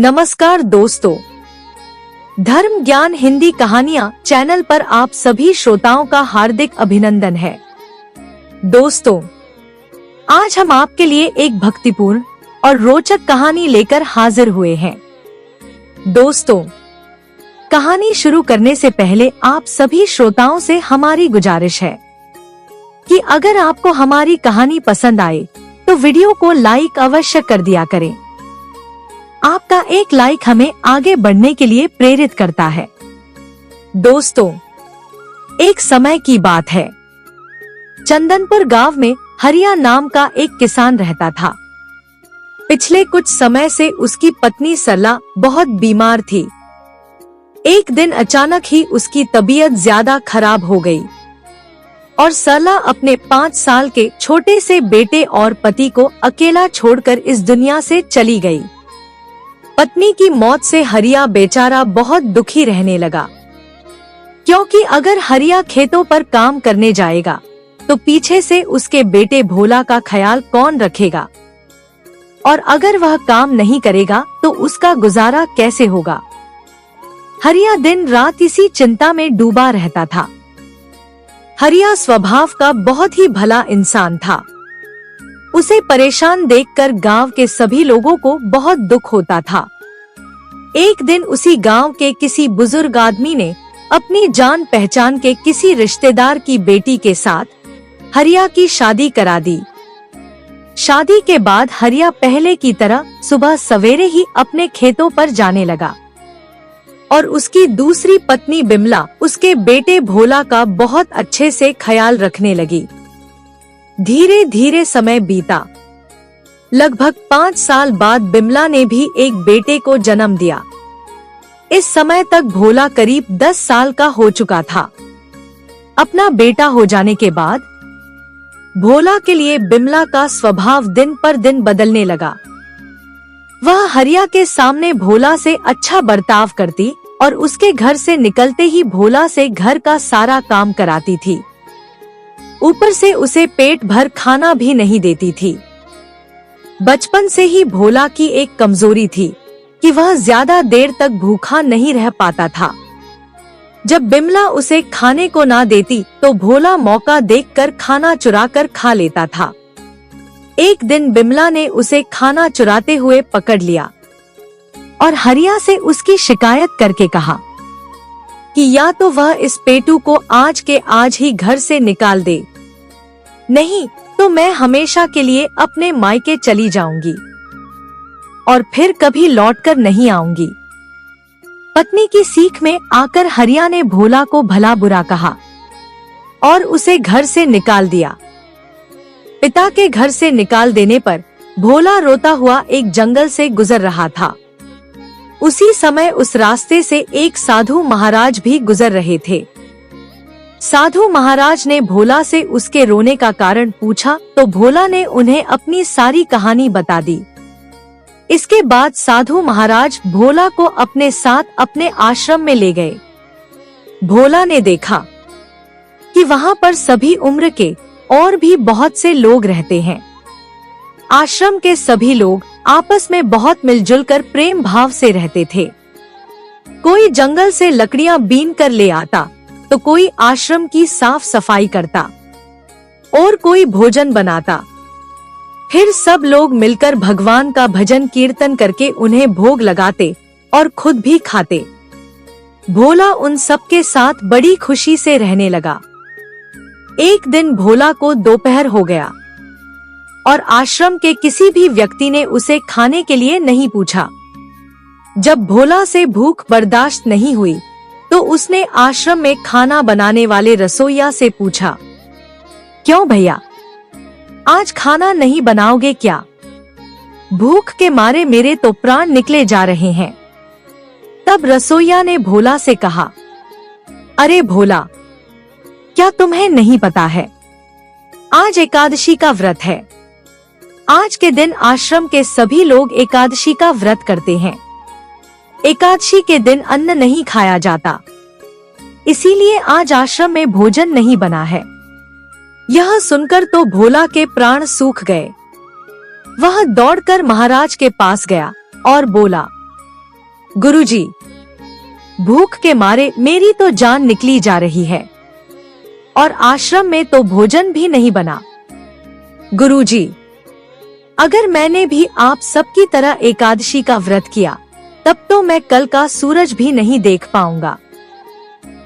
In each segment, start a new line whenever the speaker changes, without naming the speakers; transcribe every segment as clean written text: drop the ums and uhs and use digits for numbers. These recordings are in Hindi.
नमस्कार दोस्तों, धर्म ज्ञान हिंदी कहानियां चैनल पर आप सभी श्रोताओं का हार्दिक अभिनंदन है। दोस्तों, आज हम आपके लिए एक भक्तिपूर्ण और रोचक कहानी लेकर हाजिर हुए हैं। दोस्तों, कहानी शुरू करने से पहले आप सभी श्रोताओं से हमारी गुजारिश है कि अगर आपको हमारी कहानी पसंद आए तो वीडियो को लाइक अवश्य कर दिया करें। आपका एक लाइक हमें आगे बढ़ने के लिए प्रेरित करता है। दोस्तों, एक समय की बात है। चंदनपुर गांव में हरिया नाम का एक किसान रहता था। पिछले कुछ समय से उसकी पत्नी सरला बहुत बीमार थी। एक दिन अचानक ही उसकी तबीयत ज्यादा खराब हो गई और सरला अपने 5 साल के छोटे से बेटे और पति को अकेला छोड़कर इस दुनिया से चली गई। पत्नी की मौत से हरिया बेचारा बहुत दुखी रहने लगा, क्योंकि अगर हरिया खेतों पर काम करने जाएगा तो पीछे से उसके बेटे भोला का ख्याल कौन रखेगा, और अगर वह काम नहीं करेगा तो उसका गुजारा कैसे होगा। हरिया दिन रात इसी चिंता में डूबा रहता था। हरिया स्वभाव का बहुत ही भला इंसान था। उसे परेशान देखकर गांव के सभी लोगों को बहुत दुख होता था। एक दिन उसी गांव के किसी बुजुर्ग आदमी ने अपनी जान पहचान के किसी रिश्तेदार की बेटी के साथ हरिया की शादी करा दी। शादी के बाद हरिया पहले की तरह सुबह सवेरे ही अपने खेतों पर जाने लगा और उसकी दूसरी पत्नी बिमला उसके बेटे भोला का बहुत अच्छे से ख्याल रखने लगी। धीरे धीरे समय बीता। लगभग 5 साल बाद बिमला ने भी एक बेटे को जन्म दिया। इस समय तक भोला करीब 10 साल का हो चुका था। अपना बेटा हो जाने के बाद भोला के लिए बिमला का स्वभाव दिन पर दिन बदलने लगा। वह हरिया के सामने भोला से अच्छा बर्ताव करती और उसके घर से निकलते ही भोला से घर का सारा काम कराती थी। ऊपर से उसे पेट भर खाना भी नहीं देती थी। बचपन से ही भोला की एक कमजोरी थी कि वह ज्यादा देर तक भूखा नहीं रह पाता था। जब बिमला उसे खाने को ना देती तो भोला मौका देखकर खाना चुराकर खा लेता था। एक दिन बिमला ने उसे खाना चुराते हुए पकड़ लिया और हरिया से उसकी शिकायत करके कहा कि या तो वह इस पेटू को आज के आज ही घर से निकाल दे, नहीं तो मैं हमेशा के लिए अपने मायके चली जाऊंगी और फिर कभी लौटकर नहीं आऊंगी। पत्नी की सीख में आकर हरिया ने भोला को भला बुरा कहा और उसे घर से निकाल दिया। पिता के घर से निकाल देने पर भोला रोता हुआ एक जंगल से गुजर रहा था। उसी समय उस रास्ते से एक साधु महाराज भी गुजर रहे थे। साधु महाराज ने भोला से उसके रोने का कारण पूछा तो भोला ने उन्हें अपनी सारी कहानी बता दी। इसके बाद साधु महाराज भोला को अपने साथ अपने आश्रम में ले गए। भोला ने देखा कि वहाँ पर सभी उम्र के और भी बहुत से लोग रहते हैं। आश्रम के सभी लोग आपस में बहुत मिलजुल कर प्रेम भाव से रहते थे। कोई जंगल से लकड़ियां बीन कर ले आता तो कोई आश्रम की साफ सफाई करता और कोई भोजन बनाता। फिर सब लोग मिलकर भगवान का भजन कीर्तन करके उन्हें भोग लगाते और खुद भी खाते। भोला उन सब के साथ बड़ी खुशी से रहने लगा। एक दिन भोला को दोपहर हो गया और आश्रम के किसी भी व्यक्ति ने उसे खाने के लिए नहीं पूछा। जब भोला से भूख बर्दाश्त नहीं हुई तो उसने आश्रम में खाना बनाने वाले रसोइया से पूछा, क्यों भैया, आज खाना नहीं बनाओगे क्या? भूख के मारे मेरे तो प्राण निकले जा रहे हैं। तब रसोइया ने भोला से कहा, अरे भोला, क्या तुम्हें नहीं पता है, आज एकादशी का व्रत है। आज के दिन आश्रम के सभी लोग एकादशी का व्रत करते हैं। एकादशी के दिन अन्न नहीं खाया जाता, इसीलिए आज आश्रम में भोजन नहीं बना है। यह सुनकर तो भोला के प्राण सूख गए। वह दौड़कर महाराज के पास गया और बोला, गुरुजी, भूख के मारे मेरी तो जान निकली जा रही है और आश्रम में तो भोजन भी नहीं बना। गुरुजी, अगर मैंने भी आप सबकी तरह एकादशी का व्रत किया तब तो मैं कल का सूरज भी नहीं देख पाऊंगा।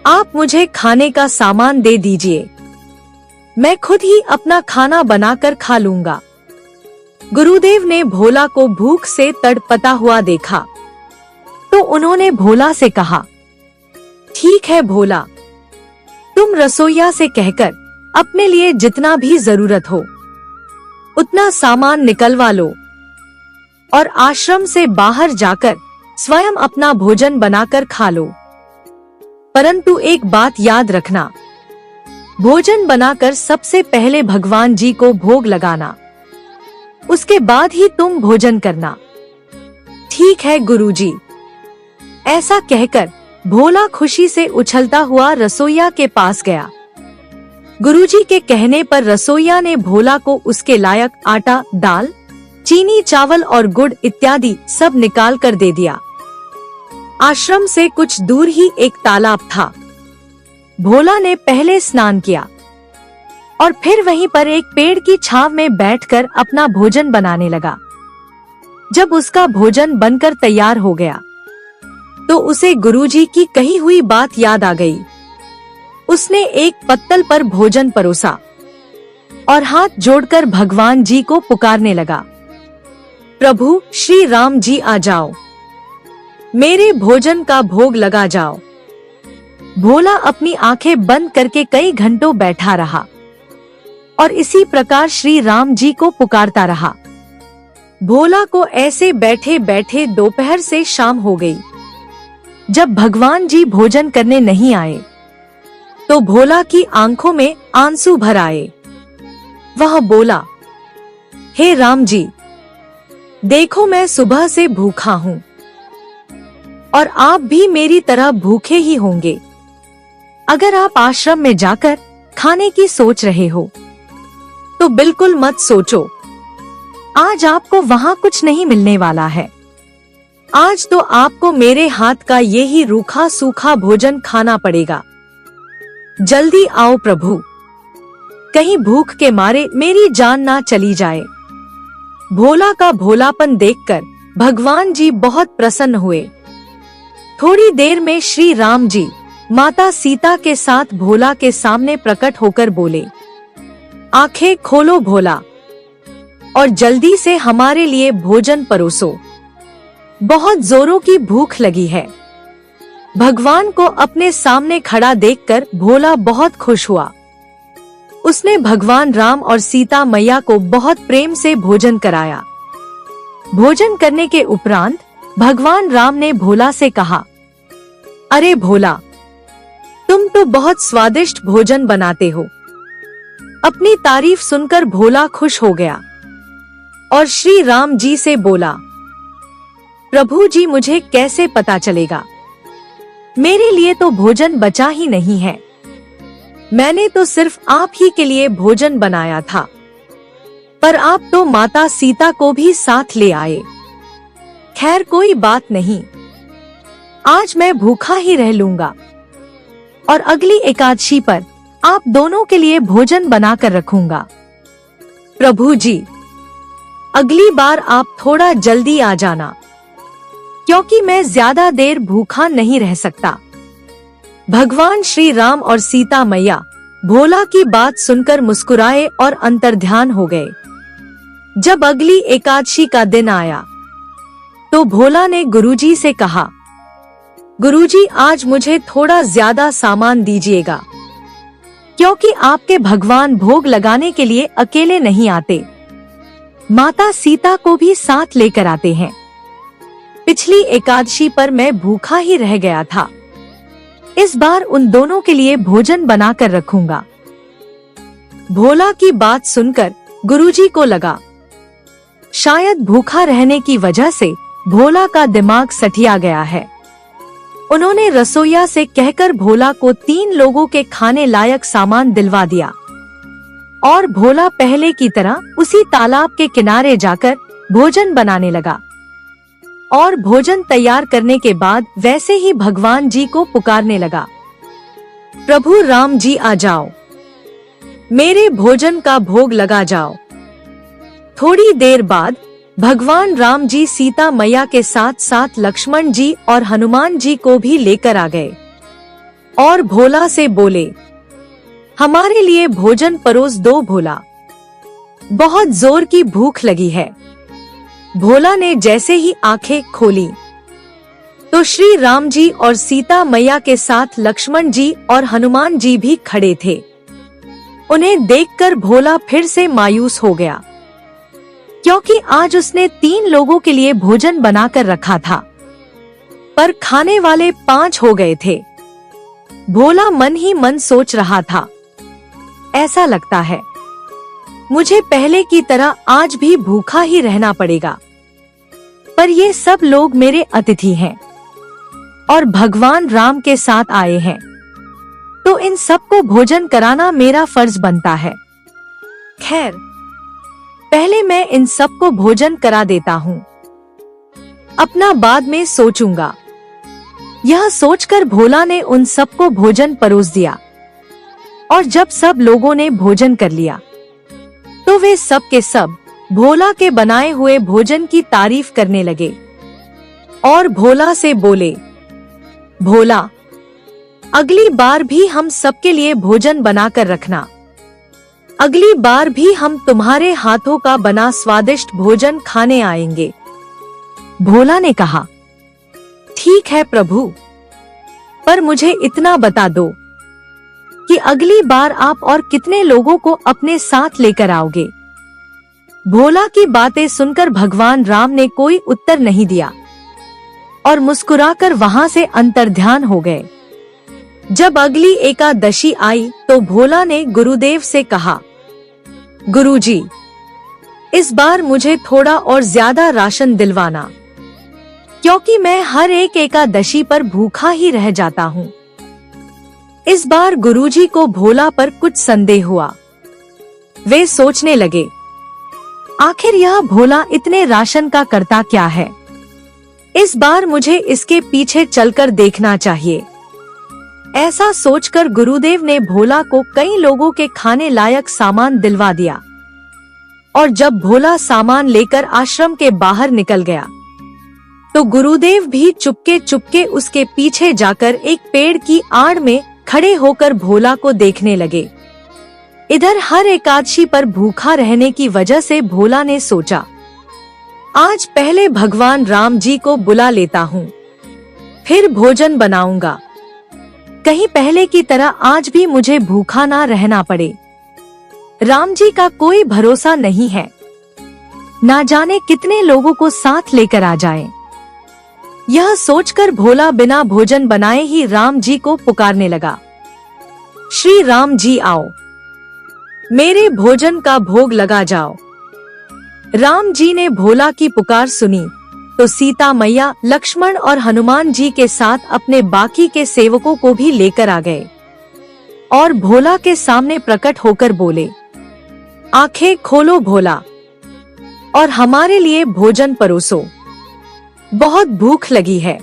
आप मुझे खाने का सामान दे दीजिए, मैं खुद ही अपना खाना बनाकर खा लूंगा। गुरुदेव ने भोला को भूख से तड़पता हुआ देखा तो उन्होंने भोला से कहा, ठीक है भोला, तुम रसोइया से कहकर अपने लिए जितना भी जरूरत हो उतना सामान निकलवा लो और आश्रम से बाहर जाकर स्वयं अपना भोजन बनाकर खा लो। परंतु एक बात याद रखना, भोजन बनाकर सबसे पहले भगवान जी को भोग लगाना, उसके बाद ही तुम भोजन करना। ठीक है गुरुजी। ऐसा कहकर भोला खुशी से उछलता हुआ रसोइया के पास गया। गुरुजी के कहने पर रसोइया ने भोला को उसके लायक आटा, दाल, चीनी, चावल और गुड़ इत्यादि सब निकाल कर दे दिया। आश्रम से कुछ दूर ही एक तालाब था। भोला ने पहले स्नान किया और फिर वहीं पर एक पेड़ की छांव में बैठकर अपना भोजन बनाने लगा। जब उसका भोजन बनकर तैयार हो गया तो उसे गुरुजी की कही हुई बात याद आ गई। उसने एक पत्तल पर भोजन परोसा और हाथ जोड़कर भगवान जी को पुकारने लगा, प्रभु श्री राम जी आ जाओ, मेरे भोजन का भोग लगा जाओ। भोला अपनी आंखें बंद करके कई घंटों बैठा रहा और इसी प्रकार श्री राम जी को पुकारता रहा। भोला को ऐसे बैठे बैठे दोपहर से शाम हो गई। जब भगवान जी भोजन करने नहीं आए तो भोला की आंखों में आंसू भर आए। वह बोला, हे राम जी, देखो मैं सुबह से भूखा हूँ और आप भी मेरी तरह भूखे ही होंगे। अगर आप आश्रम में जाकर खाने की सोच रहे हो तो बिल्कुल मत सोचो, आज आपको वहाँ कुछ नहीं मिलने वाला है। आज तो आपको मेरे हाथ का यही रूखा सूखा भोजन खाना पड़ेगा। जल्दी आओ प्रभु, कहीं भूख के मारे मेरी जान ना चली जाए। भोला का भोलापन देखकर भगवान जी बहुत प्रसन्न हुए। थोड़ी देर में श्री राम जी माता सीता के साथ भोला के सामने प्रकट होकर बोले, आंखें खोलो भोला और जल्दी से हमारे लिए भोजन परोसो, बहुत जोरों की भूख लगी है। भगवान को अपने सामने खड़ा देखकर भोला बहुत खुश हुआ। उसने भगवान राम और सीता मैया को बहुत प्रेम से भोजन कराया। भोजन करने के उपरांत भगवान राम ने भोला से कहा, अरे भोला, तुम तो बहुत स्वादिष्ट भोजन बनाते हो। अपनी तारीफ सुनकर भोला खुश हो गया और श्री राम जी से बोला, प्रभु जी मुझे कैसे पता चलेगा, मेरे लिए तो भोजन बचा ही नहीं है। मैंने तो सिर्फ आप ही के लिए भोजन बनाया था, पर आप तो माता सीता को भी साथ ले आए। खैर कोई बात नहीं, आज मैं भूखा ही रह लूंगा और अगली एकादशी पर आप दोनों के लिए भोजन बनाकर रखूंगा। प्रभु जी, अगली बार आप थोड़ा जल्दी आ जाना, क्योंकि मैं ज्यादा देर भूखा नहीं रह सकता। भगवान श्री राम और सीता मैया भोला की बात सुनकर मुस्कुराए और अंतर्ध्यान हो गए। जब अगली एकादशी का दिन आया तो भोला ने गुरुजी से कहा, गुरुजी आज मुझे थोड़ा ज्यादा सामान दीजिएगा, क्योंकि आपके भगवान भोग लगाने के लिए अकेले नहीं आते, माता सीता को भी साथ लेकर आते हैं। पिछली एकादशी पर मैं भूखा ही रह गया था, इस बार उन दोनों के लिए भोजन बनाकर रखूंगा। भोला की बात सुनकर गुरुजी को लगा, शायद भूखा रहने की वजह से भोला का दिमाग सठिया गया है। उन्होंने रसोइया से कहकर भोला को 3 लोगों के खाने लायक सामान दिलवा दिया और भोला पहले की तरह उसी तालाब के किनारे जाकर भोजन बनाने लगा और भोजन तैयार करने के बाद वैसे ही भगवान जी को पुकारने लगा, प्रभु राम जी आ जाओ, मेरे भोजन का भोग लगा जाओ। थोड़ी देर बाद भगवान राम जी सीता मैया के साथ साथ लक्ष्मण जी और हनुमान जी को भी लेकर आ गए और भोला से बोले, हमारे लिए भोजन परोस दो भोला, बहुत जोर की भूख लगी है। भोला ने जैसे ही आंखें खोली तो श्री राम जी और सीता मैया के साथ लक्ष्मण जी और हनुमान जी भी खड़े थे। उन्हें देखकर भोला फिर से मायूस हो गया, क्योंकि आज उसने 3 लोगों के लिए भोजन बनाकर रखा था, पर खाने वाले 5 हो गए थे। भोला मन ही मन सोच रहा था, ऐसा लगता है मुझे पहले की तरह आज भी भूखा ही रहना पड़ेगा, पर ये सब लोग मेरे अतिथि हैं और भगवान राम के साथ आए हैं, तो इन सबको भोजन कराना मेरा फर्ज बनता है। खैर, पहले मैं इन सबको भोजन करा देता हूँ, अपना बाद में सोचूंगा। यह सोचकर भोला ने उन सबको भोजन परोस दिया और जब सब लोगों ने भोजन कर लिया तो वे सब के सब भोला के बनाए हुए भोजन की तारीफ करने लगे और भोला से बोले, भोला, अगली बार भी हम सबके लिए भोजन बनाकर रखना। अगली बार भी हम तुम्हारे हाथों का बना स्वादिष्ट भोजन खाने आएंगे। भोला ने कहा, ठीक है प्रभु, पर मुझे इतना बता दो कि अगली बार आप और कितने लोगों को अपने साथ लेकर आओगे। भोला की बातें सुनकर भगवान राम ने कोई उत्तर नहीं दिया और मुस्कुराकर वहां से अंतर्ध्यान हो गए। जब अगली एकादशी आई तो भोला ने गुरुदेव से कहा, गुरुजी, इस बार मुझे थोड़ा और ज्यादा राशन दिलवाना, क्योंकि मैं हर एक एकादशी पर भूखा ही रह जाता हूँ। इस बार गुरुजी को भोला पर कुछ संदेह हुआ। वे सोचने लगे, आखिर यह भोला इतने राशन का करता क्या है? इस बार मुझे इसके पीछे चलकर देखना चाहिए। ऐसा सोचकर गुरुदेव ने भोला को कई लोगों के खाने लायक सामान दिलवा दिया और जब भोला सामान लेकर आश्रम के बाहर निकल गया तो गुरुदेव भी चुपके चुपके उसके पीछे जाकर एक पेड़ की आड़ में खड़े होकर भोला को देखने लगे। इधर हर एकादशी पर भूखा रहने की वजह से भोला ने सोचा, आज पहले भगवान राम जी को बुला लेता हूँ, फिर भोजन बनाऊंगा। कहीं पहले की तरह आज भी मुझे भूखा ना रहना पड़े। राम जी का कोई भरोसा नहीं है, ना जाने कितने लोगों को साथ लेकर आ जाएं। यह सोचकर भोला बिना भोजन बनाए ही राम जी को पुकारने लगा, श्री राम जी आओ, मेरे भोजन का भोग लगा जाओ। राम जी ने भोला की पुकार सुनी तो सीता मैया, लक्ष्मण और हनुमान जी के साथ अपने बाकी के सेवकों को भी लेकर आ गए और भोला के सामने प्रकट होकर बोले, आंखें खोलो भोला और हमारे लिए भोजन परोसो, बहुत भूख लगी है।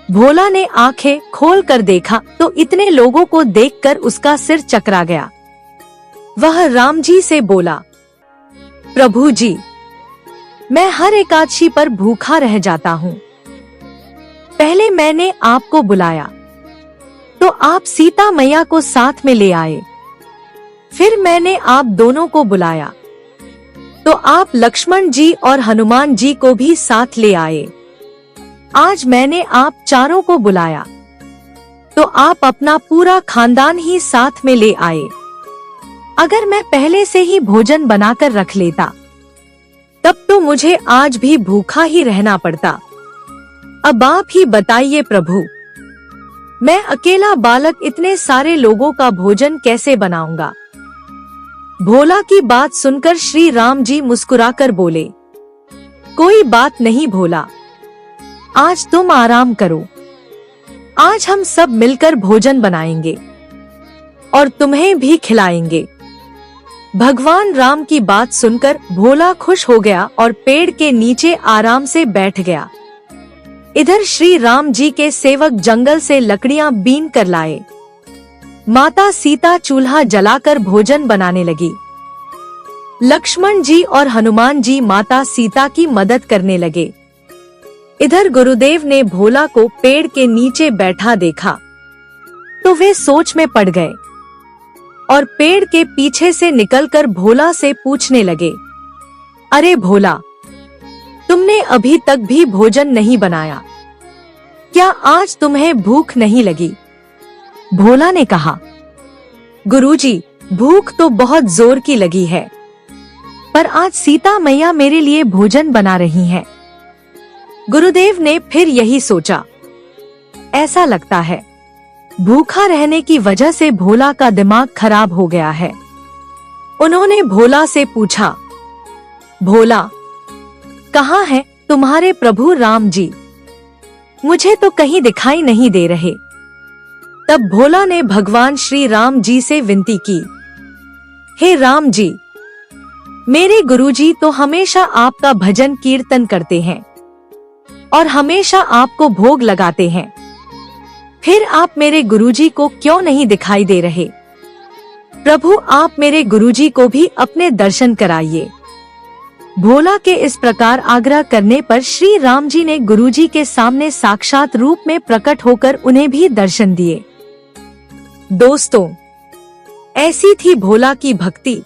भोला ने आंखें खोल कर देखा तो इतने लोगों को देखकर उसका सिर चकरा गया। वह राम जी से बोला, प्रभु जी, मैं हर एकादशी पर भूखा रह जाता हूँ। पहले मैंने आपको बुलाया तो आप सीता मैया को साथ में ले आए, फिर मैंने आप दोनों को बुलाया तो आप लक्ष्मण जी और हनुमान जी को भी साथ ले आए। आज मैंने आप चारों को बुलाया तो आप अपना पूरा खानदान ही साथ में ले आए। अगर मैं पहले से ही भोजन बनाकर रख लेता तब तो मुझे आज भी भूखा ही रहना पड़ता। अब आप ही बताइए प्रभु, मैं अकेला बालक इतने सारे लोगों का भोजन कैसे बनाऊंगा? भोला की बात सुनकर श्री राम जी मुस्कुराकर बोले, कोई बात नहीं भोला, आज तुम आराम करो। आज हम सब मिलकर भोजन बनाएंगे और तुम्हें भी खिलाएंगे। भगवान राम की बात सुनकर भोला खुश हो गया और पेड़ के नीचे आराम से बैठ गया। इधर श्री राम जी के सेवक जंगल से लकड़ियां बीन कर लाए। माता सीता चूल्हा जलाकर भोजन बनाने लगी। लक्ष्मण जी और हनुमान जी माता सीता की मदद करने लगे। इधर गुरुदेव ने भोला को पेड़ के नीचे बैठा देखा तो वे सोच में पड़ गए और पेड़ के पीछे से निकलकर भोला से पूछने लगे, अरे भोला, तुमने अभी तक भी भोजन नहीं बनाया, क्या आज तुम्हें भूख नहीं लगी? भोला ने कहा, गुरुजी, भूख तो बहुत जोर की लगी है, पर आज सीता मैया मेरे लिए भोजन बना रही हैं। गुरुदेव ने फिर यही सोचा, ऐसा लगता है भूखा रहने की वजह से भोला का दिमाग खराब हो गया है। उन्होंने भोला से पूछा, भोला, कहाँ हैं तुम्हारे प्रभु राम जी? मुझे तो कहीं दिखाई नहीं दे रहे। तब भोला ने भगवान श्री राम जी से विनती की, हे राम जी, मेरे गुरुजी तो हमेशा आपका भजन कीर्तन करते हैं और हमेशा आपको भोग लगाते हैं, फिर आप मेरे गुरुजी को क्यों नहीं दिखाई दे रहे? प्रभु, आप मेरे गुरुजी को भी अपने दर्शन कराइए। भोला के इस प्रकार आग्रह करने पर श्री राम जी ने गुरुजी के सामने साक्षात रूप में प्रकट होकर उन्हें भी दर्शन दिए। दोस्तों, ऐसी थी भोला की भक्ति,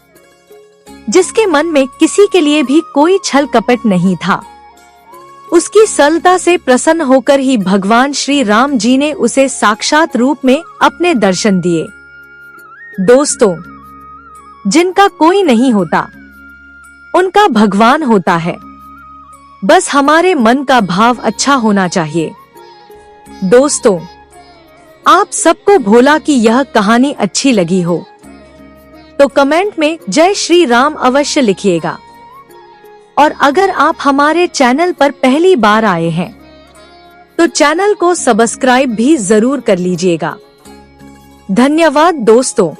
जिसके मन में किसी के लिए भी कोई छल कपट नहीं था। उसकी सरलता से प्रसन्न होकर ही भगवान श्री राम जी ने उसे साक्षात रूप में अपने दर्शन दिए। दोस्तों, जिनका कोई नहीं होता, उनका भगवान होता है। बस हमारे मन का भाव अच्छा होना चाहिए। दोस्तों, आप सबको भोला की यह कहानी अच्छी लगी हो तो कमेंट में जय श्री राम अवश्य लिखिएगा। और अगर आप हमारे चैनल पर पहली बार आए हैं तो चैनल को सब्सक्राइब भी जरूर कर लीजिएगा। धन्यवाद दोस्तों।